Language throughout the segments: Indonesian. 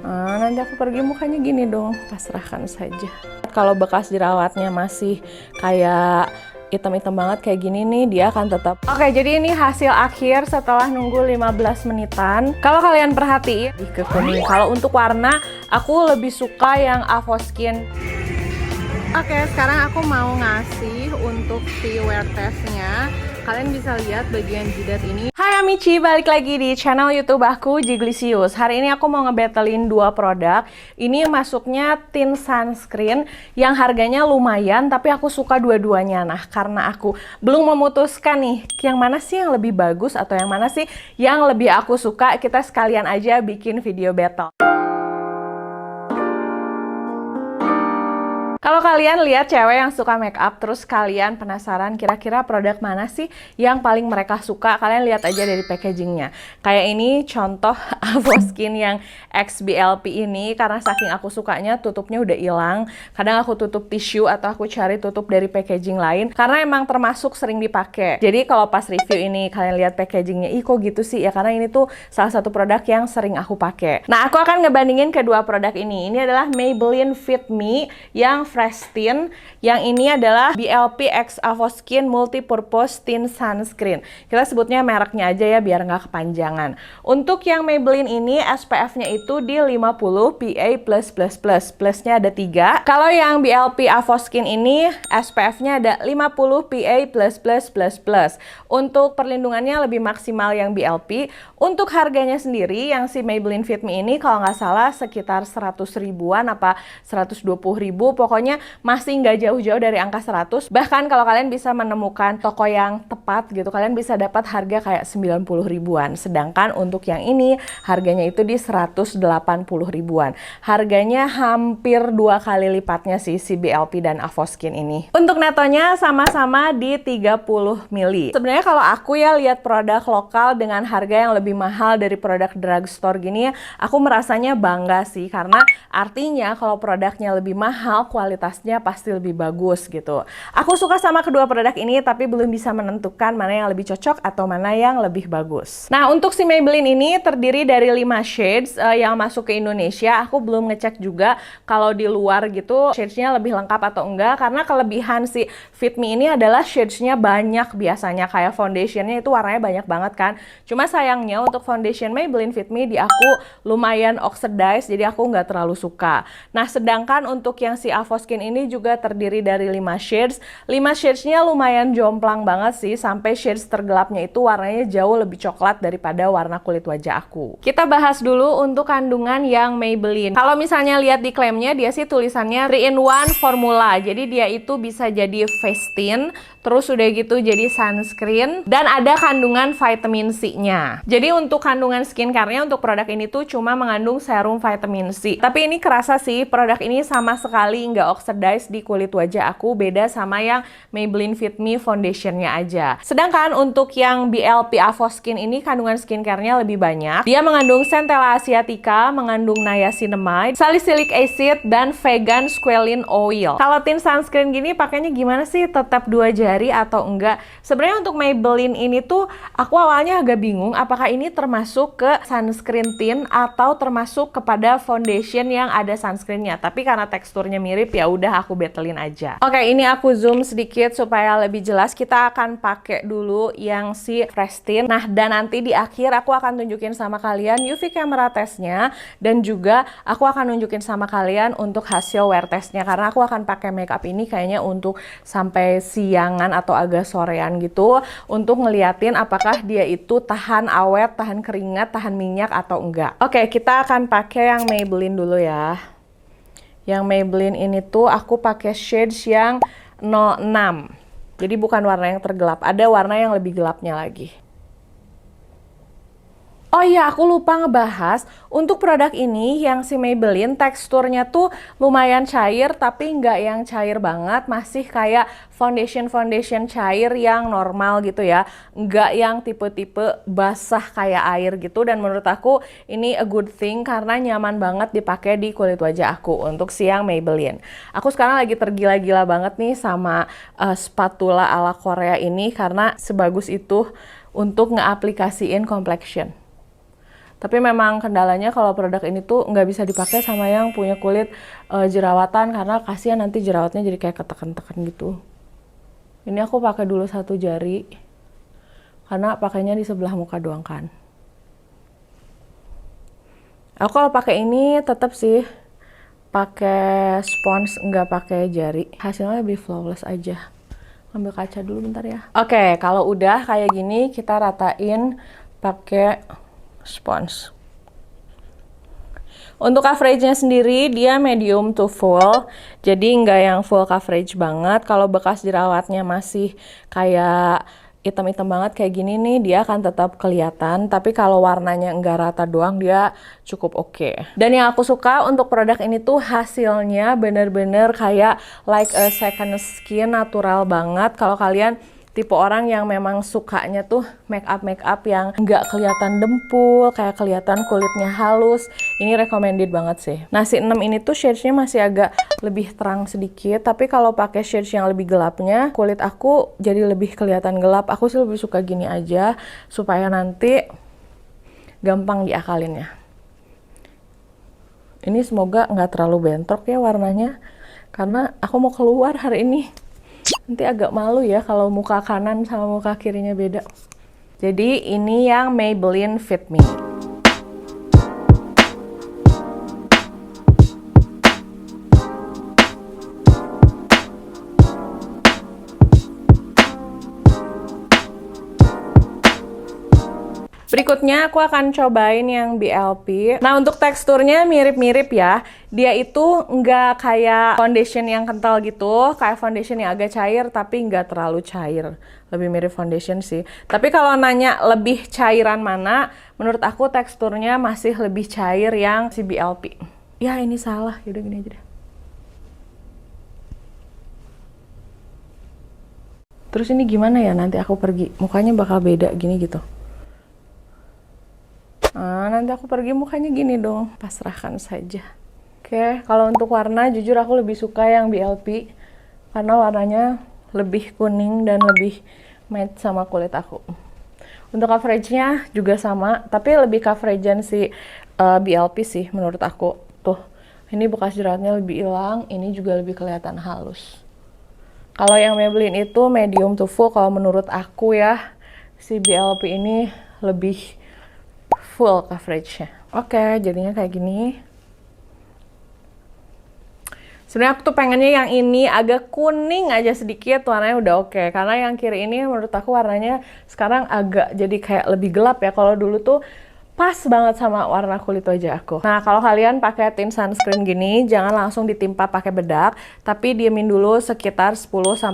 Nanti aku pergi mukanya gini dong, pasrahkan saja. Kalau bekas jerawatnya masih kayak hitam-hitam banget kayak gini nih, dia akan tetap. Oke, jadi ini hasil akhir setelah nunggu 15 menitan. Kalau kalian perhatiin, ke kuning. Kalau untuk warna, aku lebih suka yang Avoskin. Oke, sekarang aku mau ngasih untuk si wear testnya. Kalian bisa lihat bagian jidat ini. Hai Amici, balik lagi di channel YouTube aku, Jiglisius. Hari ini aku mau ngebattlein dua produk. Ini masuknya tint sunscreen yang harganya lumayan, tapi aku suka dua-duanya. Nah, karena aku belum memutuskan nih, yang mana sih yang lebih bagus atau yang mana sih yang lebih aku suka, kita sekalian aja bikin video battle. Kalau kalian lihat cewek yang suka make up, terus kalian penasaran kira-kira produk mana sih yang paling mereka suka, kalian lihat aja dari packagingnya. Kayak ini contoh Avoskin yang XBLP ini, karena saking aku sukanya tutupnya udah hilang. Kadang aku tutup tisu atau aku cari tutup dari packaging lain, karena emang termasuk sering dipakai. Jadi kalau pas review ini kalian lihat packagingnya, ih kok gitu sih ya, karena ini tuh salah satu produk yang sering aku pakai. Nah, aku akan ngebandingin kedua produk ini. Ini adalah Maybelline Fit Me yang Fresh Tint, yang ini adalah BLP X Avoskin Multipurpose Tint Sunscreen. Kita sebutnya mereknya aja ya biar nggak kepanjangan. Untuk yang Maybelline ini SPF-nya itu di 50 PA+++. Plusnya ada 3. Kalau yang BLP Avoskin ini SPF-nya ada 50 PA++++. Untuk perlindungannya lebih maksimal yang BLP. Untuk harganya sendiri yang si Maybelline Fit Me ini kalau nggak salah sekitar 100 ribuan apa 120 ribu, pokoknya masih nggak jauh-jauh dari angka 100. Bahkan kalau kalian bisa menemukan toko yang tepat gitu, kalian bisa dapat harga kayak 90 ribuan. Sedangkan untuk yang ini harganya itu di 180 ribuan. Harganya hampir 2 kali lipatnya sih si BLP dan Avoskin ini. Untuk netonya sama-sama di 30 mili. Sebenarnya kalau aku ya lihat produk lokal dengan harga yang lebih mahal dari produk drugstore gini, aku merasanya bangga sih, karena artinya kalau produknya lebih mahal, kualitasnya pasti lebih bagus gitu. Aku suka sama kedua produk ini, tapi belum bisa menentukan mana yang lebih cocok atau mana yang lebih bagus. Nah, untuk si Maybelline ini terdiri dari 5 shades yang masuk ke Indonesia. Aku belum ngecek juga kalau di luar gitu shades-nya lebih lengkap atau enggak, karena kelebihan si Fit Me ini adalah shades-nya banyak biasanya. Kayak foundation-nya itu warnanya banyak banget kan. Cuma sayangnya untuk foundation Maybelline Fit Me di aku lumayan oxidize, jadi aku nggak terlalu suka. Nah, sedangkan untuk yang si Avoskin ini juga terdiri dari 5 shades. 5 shades-nya lumayan jomplang banget sih, sampai shades tergelapnya itu warnanya jauh lebih coklat daripada warna kulit wajah aku. Kita bahas dulu untuk kandungan yang Maybelline. Kalau misalnya lihat di klaimnya, dia sih tulisannya 3-in-1 formula. Jadi dia itu bisa jadi face tint, terus udah gitu jadi sunscreen, dan ada kandungan vitamin C-nya. Jadi untuk kandungan skincare-nya untuk produk ini tuh cuma mengandung serum vitamin C. Tapi ini kerasa sih, produk ini sama sekali nggak oxidize di kulit wajah aku, beda sama yang Maybelline Fit Me foundation-nya aja. Sedangkan untuk yang BLP Avoskin ini kandungan skincare-nya lebih banyak. Dia mengandung Centella asiatica, mengandung niacinamide, salicylic acid, dan vegan squalene oil. Kalau tint sunscreen gini pakainya gimana sih? Tetap 2 jari atau enggak? Sebenarnya untuk Maybelline ini tuh aku awalnya agak bingung apakah ini termasuk ke sunscreen tint atau termasuk kepada foundation yang ada sunscreennya. Tapi karena teksturnya mirip, ya udah aku battlein aja. Oke, ini aku zoom sedikit supaya lebih jelas. Kita akan pakai dulu yang si Fresh Tint. Nah, dan nanti di akhir aku akan tunjukin sama kalian UV camera testnya, dan juga aku akan nunjukin sama kalian untuk hasil wear testnya, karena aku akan pakai makeup ini kayaknya untuk sampai siangan atau agak sorean gitu, untuk ngeliatin apakah dia itu tahan awet, tahan keringat, tahan minyak atau enggak. Oke, kita akan pakai yang Maybelline dulu ya. Yang Maybelline ini tuh aku pakai shades yang 06. Jadi bukan warna yang tergelap, ada warna yang lebih gelapnya lagi. Oh iya, aku lupa ngebahas, untuk produk ini yang si Maybelline teksturnya tuh lumayan cair, tapi nggak yang cair banget, masih kayak foundation cair yang normal gitu ya, nggak yang tipe-tipe basah kayak air gitu. Dan menurut aku ini a good thing karena nyaman banget dipakai di kulit wajah aku untuk si yang Maybelline. Aku sekarang lagi tergila-gila banget nih sama spatula ala Korea ini, karena sebagus itu untuk ngeaplikasiin complexion. Tapi memang kendalanya kalau produk ini tuh nggak bisa dipakai sama yang punya kulit jerawatan, karena kasihan nanti jerawatnya jadi kayak ketekan-tekan gitu. Ini aku pakai dulu 1 jari, karena pakainya di sebelah muka doang kan. Aku kalau pakai ini tetap sih pakai spons, nggak pakai jari. Hasilnya lebih flawless aja. Ambil kaca dulu bentar ya. Oke, kalau udah kayak gini kita ratain pakai spons. Untuk coveragenya sendiri dia medium to full, jadi nggak yang full coverage banget. Kalau bekas jerawatnya masih kayak hitam-hitam banget kayak gini nih, dia akan tetap kelihatan. Tapi kalau warnanya nggak rata doang, dia cukup oke. Dan yang aku suka untuk produk ini tuh hasilnya bener-bener kayak like a second skin, natural banget. Kalau kalian tipe orang yang memang sukanya tuh make up yang nggak kelihatan dempul, kayak kelihatan kulitnya halus, ini recommended banget sih. Nah, si 6 ini tuh shades-nya masih agak lebih terang sedikit, tapi kalau pakai shades yang lebih gelapnya, kulit aku jadi lebih kelihatan gelap. Aku sih lebih suka gini aja, supaya nanti gampang diakalinnya. Ini semoga nggak terlalu bentrok ya warnanya, karena aku mau keluar hari ini. Nanti agak malu ya kalau muka kanan sama muka kirinya beda. Jadi ini yang Maybelline Fit Me. Berikutnya aku akan cobain yang BLP. Nah, untuk teksturnya mirip-mirip ya. Dia itu nggak kayak foundation yang kental gitu, kayak foundation yang agak cair tapi nggak terlalu cair. Lebih mirip foundation sih. Tapi kalau nanya lebih cairan mana, menurut aku teksturnya masih lebih cair yang si BLP. Ya, ini salah. Yaudah gini aja deh. Terus ini gimana ya nanti aku pergi? Mukanya bakal beda gini gitu. Nah, nanti aku pergi mukanya gini dong. Pasrahkan saja. Oke, kalau untuk warna jujur aku lebih suka yang BLP karena warnanya lebih kuning dan lebih match sama kulit aku. Untuk coveragenya juga sama, tapi lebih coveragean si BLP sih menurut aku. Tuh, ini bekas jerawatnya lebih hilang, ini juga lebih kelihatan halus. Kalau yang Maybelline itu medium to full, kalau menurut aku ya, si BLP ini lebih full coverage-nya. Oke, jadinya kayak gini. Sebenarnya aku tuh pengennya yang ini agak kuning aja sedikit, warnanya udah oke. Karena yang kiri ini menurut aku warnanya sekarang agak jadi kayak lebih gelap ya. Kalau dulu tuh pas banget sama warna kulit wajah aku. Nah, kalau kalian pakai tint sunscreen gini, jangan langsung ditimpa pakai bedak, tapi diemin dulu sekitar 10-15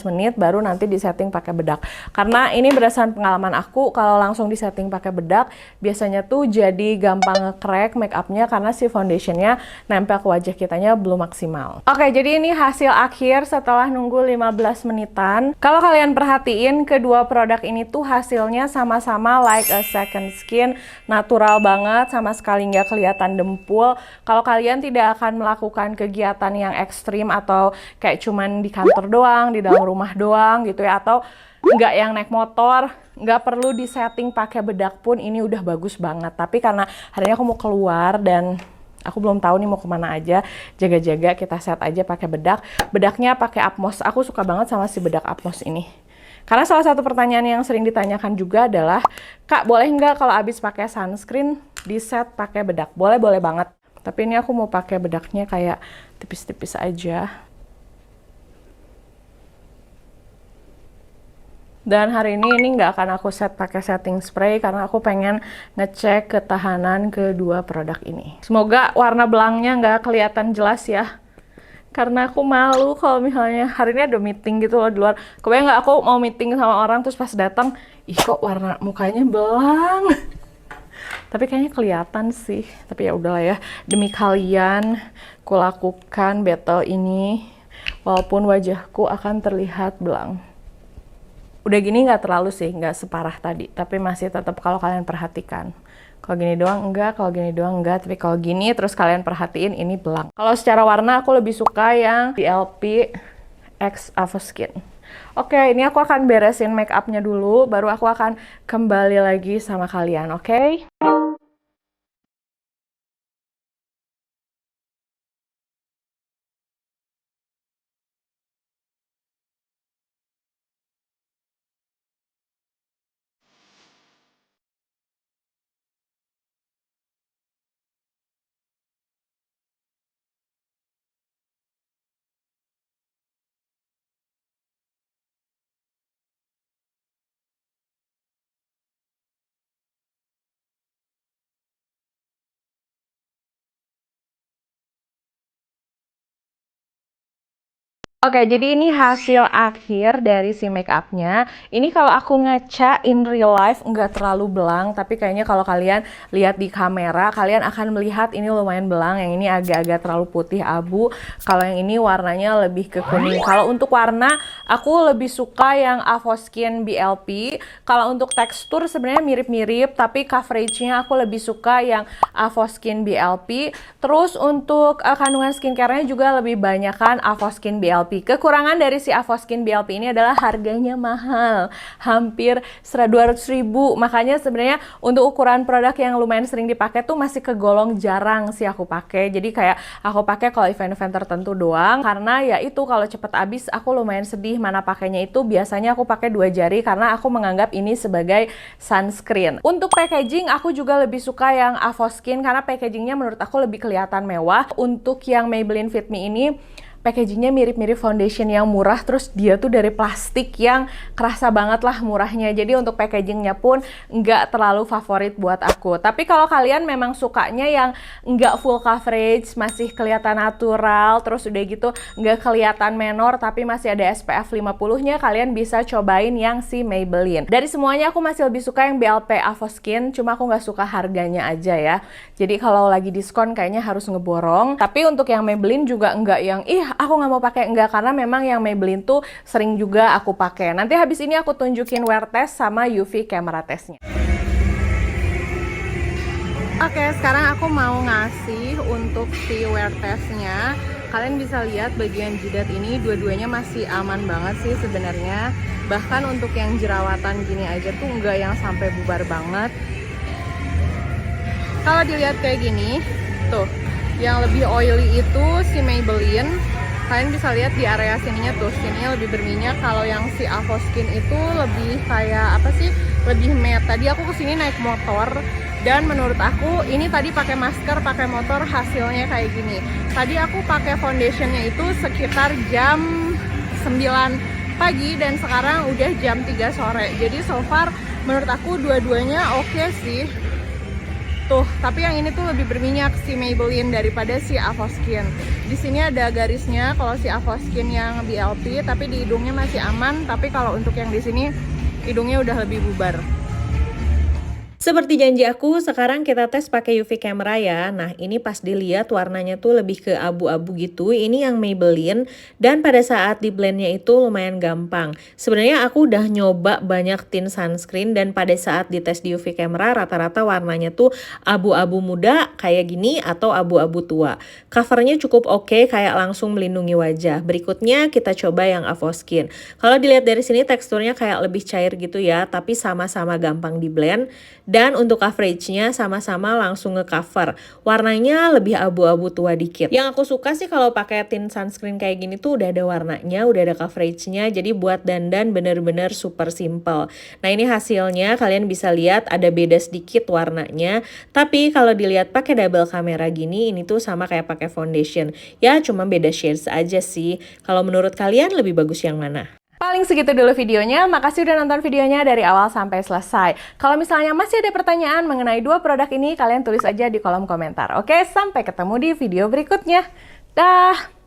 menit, baru nanti disetting pakai bedak. Karena ini berdasarkan pengalaman aku, kalau langsung disetting pakai bedak, biasanya tuh jadi gampang nge-crack make upnya karena si foundationnya nempel ke wajah kitanya belum maksimal. Oke, jadi ini hasil akhir setelah nunggu 15 menitan. Kalau kalian perhatiin, kedua produk ini tuh hasilnya sama-sama like a second skin, natural banget, sama sekali nggak kelihatan dempul. Kalau kalian tidak akan melakukan kegiatan yang ekstrim atau kayak cuman di kantor doang, di dalam rumah doang gitu ya, atau nggak yang naik motor, nggak perlu disetting pakai bedak pun ini udah bagus banget. Tapi karena hari ini aku mau keluar dan aku belum tahu nih mau kemana aja, jaga-jaga kita set aja pakai bedak. Bedaknya pakai Atmos. Aku suka banget sama si bedak Atmos ini. Karena salah satu pertanyaan yang sering ditanyakan juga adalah, Kak, boleh nggak kalau abis pakai sunscreen di set pakai bedak? Boleh, boleh banget. Tapi ini aku mau pakai bedaknya kayak tipis-tipis aja. Dan hari ini nggak akan aku set pakai setting spray karena aku pengen ngecek ketahanan kedua produk ini. Semoga warna belangnya nggak kelihatan jelas ya. Karena aku malu kalau misalnya hari ini ada meeting gitu loh di luar. Kebayang nggak aku mau meeting sama orang terus pas datang, ih kok warna mukanya belang. Tapi kayaknya kelihatan sih. Tapi ya udahlah ya. Demi kalian, aku lakukan battle ini walaupun wajahku akan terlihat belang. Udah gini nggak terlalu sih, nggak separah tadi. Tapi masih tetap kalau kalian perhatikan. Kalau gini doang enggak, kalau gini doang enggak, tapi kalau gini terus kalian perhatiin ini belang. Kalau secara warna aku lebih suka yang BLP X Avo Skin. Oke, ini aku akan beresin make upnya dulu, baru aku akan kembali lagi sama kalian, oke? Oke, jadi ini hasil akhir dari si make upnya. Ini kalau aku ngaca in real life nggak terlalu belang, tapi kayaknya kalau kalian lihat di kamera, kalian akan melihat ini lumayan belang. Yang ini agak-agak terlalu putih abu. Kalau yang ini warnanya lebih ke kuning. Kalau untuk warna, aku lebih suka yang Avoskin BLP. Kalau untuk tekstur sebenarnya mirip-mirip, tapi coveragenya aku lebih suka yang Avoskin BLP. Terus untuk kandungan skincare-nya juga lebih banyak kan Avoskin BLP. Kekurangan dari si Avoskin BLP ini adalah harganya mahal, hampir 200.000. Makanya sebenarnya untuk ukuran produk yang lumayan sering dipakai tuh masih kegolong jarang sih aku pakai. Jadi kayak aku pakai kalau event-event tertentu doang, karena ya itu kalau cepet habis aku lumayan sedih mana pakainya itu. Biasanya aku pakai 2 jari karena aku menganggap ini sebagai sunscreen. Untuk packaging aku juga lebih suka yang Avoskin karena packagingnya menurut aku lebih kelihatan mewah. Untuk yang Maybelline Fit Me ini packagingnya mirip-mirip foundation yang murah, terus dia tuh dari plastik yang kerasa banget lah murahnya. Jadi untuk packagingnya pun nggak terlalu favorit buat aku. Tapi kalau kalian memang sukanya yang nggak full coverage, masih kelihatan natural, terus udah gitu nggak kelihatan menor tapi masih ada SPF 50-nya, kalian bisa cobain yang si Maybelline. Dari semuanya aku masih lebih suka yang BLP Avoskin, cuma aku nggak suka harganya aja ya. Jadi kalau lagi diskon kayaknya harus ngeborong. Tapi untuk yang Maybelline juga nggak yang aku nggak mau pakai, enggak, karena memang yang Maybelline tuh sering juga aku pakai. Nanti habis ini aku tunjukin wear test sama UV camera testnya. Oke, sekarang aku mau ngasih untuk si wear testnya. Kalian bisa lihat bagian jidat ini dua-duanya masih aman banget sih sebenarnya. Bahkan untuk yang jerawatan gini aja tuh enggak yang sampai bubar banget. Kalau dilihat kayak gini, tuh yang lebih oily itu si Maybelline. Kalian bisa lihat di area sininya tuh, sininya lebih berminyak. Kalau yang si Avoskin itu lebih kayak apa sih, lebih matte. Tadi aku kesini naik motor dan menurut aku ini tadi pakai masker, pakai motor hasilnya kayak gini. Tadi aku pakai foundationnya itu sekitar jam 9 pagi dan sekarang udah jam 3 sore. Jadi so far menurut aku dua-duanya oke sih. Tuh, tapi yang ini tuh lebih berminyak si Maybelline daripada si Avoskin. Di sini ada garisnya kalau si Avoskin yang BLP, tapi di hidungnya masih aman. Tapi kalau untuk yang di sini hidungnya udah lebih bubar. Seperti janji aku, sekarang kita tes pakai UV camera ya. Nah, ini pas dilihat warnanya tuh lebih ke abu-abu gitu. Ini yang Maybelline, dan pada saat di blendnya itu lumayan gampang. Sebenarnya aku udah nyoba banyak tint sunscreen, dan pada saat dites di UV camera rata-rata warnanya tuh abu-abu muda kayak gini atau abu-abu tua. Covernya cukup oke, kayak langsung melindungi wajah. Berikutnya kita coba yang Avoskin. Kalau dilihat dari sini teksturnya kayak lebih cair gitu ya, tapi sama-sama gampang di blend. Dan untuk coveragenya sama-sama langsung nge-cover. Warnanya lebih abu-abu tua dikit. Yang aku suka sih kalau pakai tint sunscreen kayak gini tuh udah ada warnanya, udah ada coveragenya. Jadi buat dandan bener-bener super simple. Nah, ini hasilnya kalian bisa lihat ada beda sedikit warnanya. Tapi kalau dilihat pakai double kamera gini, ini tuh sama kayak pakai foundation. Ya cuma beda shades aja sih. Kalau menurut kalian lebih bagus yang mana? Paling segitu dulu videonya, makasih udah nonton videonya dari awal sampai selesai. Kalau misalnya masih ada pertanyaan mengenai dua produk ini, kalian tulis aja di kolom komentar. Oke, sampai ketemu di video berikutnya. Dah!